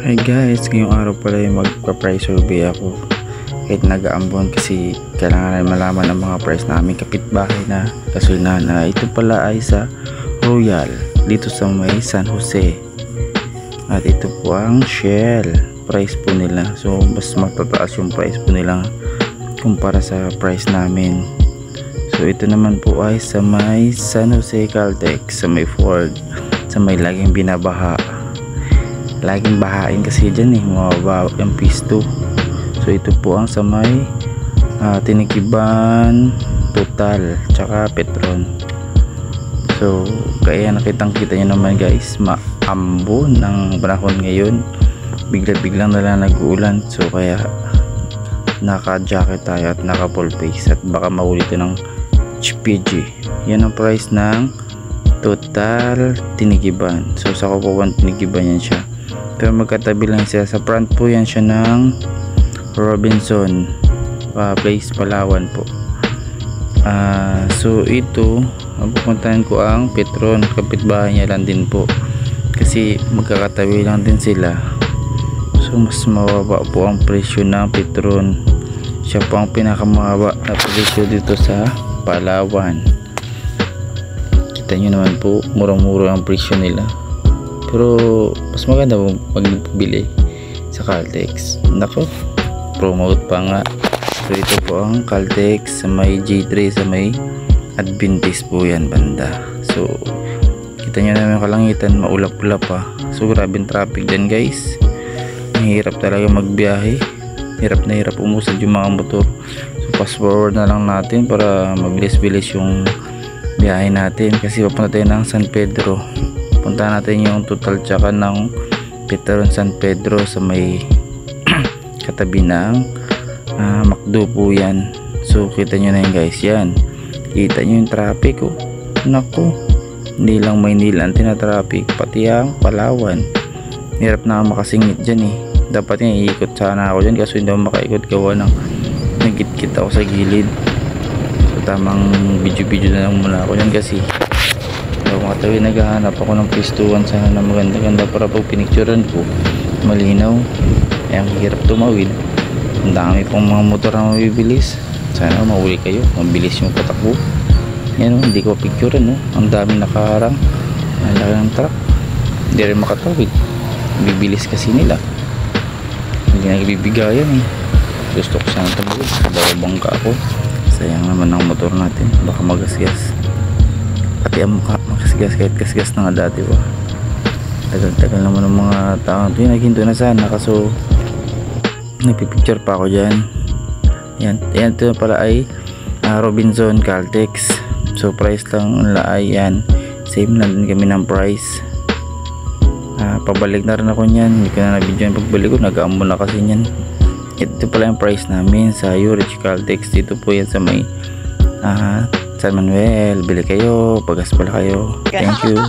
Hi guys, ngayong araw pala yung magpa-price survey ako. Kahit nag-aambon kasi kailangan na malaman ang mga price na aming kapitbahay na kasulnahan na ito pala ay sa Royal dito sa may San Jose. At ito po ang Shell price po nila. So mas matataas yung price po nila kumpara sa price namin. So ito naman po ay sa may San Jose Caltex, sa may Ford, sa may laging binabaha. Laging bahain kasi dyan mababa yung pisto. So ito po ang sa may Tinigiban, Total, tsaka Petron. So kaya nakitang kita nyo naman guys, maambon ng panahon ngayon, biglang na lang nag-uulan. So kaya naka jacket tayo at naka full face at baka mahuli ito ng HPG. Yan ang price ng Total Tinigiban. So sa Kupawan Tinigiban yan siya, pero magkatabi lang siya. Sa front po yan siya ng Robinson Place, Palawan po. So ito pupuntahan ko ang Petron, kapitbahay niya lang din po kasi magkakatabi lang din sila. So mas mababa po ang presyo ng Petron. Siya po ang pinakamababa na presyo dito sa Palawan. Kita nyo naman po, murang-mura ang presyo nila. Pero mas maganda magbili sa Caltex. Nako, promote pa nga. So ito po ang Caltex sa may G3, sa may Adventist po yan banda. So kita nyo naman kalangitan, maulap-ulap pa. So grabing traffic din guys. Mahirap talaga magbiyahe. Hirap na hirap umusad yung mga motor. So fast forward na lang natin para mabilis-bilis yung biyahe natin, kasi papunta tayo ng San Pedro. Punta natin yung Total tsaka ng Petron San Pedro sa may katabi ng McDo po yan. So kita nyo na yun guys, yan kita nyo yung traffic oh. Naku, hindi lang Maynila ang tinatraffic, pati ang Palawan. Hirap na makasingit dyan dapat nga iikot sana ako dyan, kaso hindi ako makaikot gawa ng nagkit-kit ako sa gilid. So tamang video na lang muna ako dyan kasi mga tawi naghahanap ako ng pistuan sana na maganda-ganda para pag pinicturan ko malinaw. Ang hirap tumawid, ang dami pong mga motor na mabibilis. Sana mahuli kayo, mabilis yung patakbo. Yan hindi ko picturean ang dami nakaharang, ang laki ng truck, hindi rin makatawid, bibilis kasi nila, hindi nagbibigayan Gusto ko sana tumawid, babangka ako. Sayang naman ang motor natin, baka magasgas. Pati ang mukha makasgas, kahit kasgas na nga dati pa. Tagal naman ng mga tao ito, naghinto na sana kaso nagpipicture pa ako dyan. Yan ito pala ay Robinson Caltex. So price lang nila ay yan, same lang din kami ng price. Pabalik na rin ako nyan, hindi ko na na-video yung pagbalik ko, nag-aambon na kasi nyan. Ito pala yung price namin sa Urich Caltex. Dito po yan sa may San Manuel. Bili kayo, pagas pala kayo. Thank you.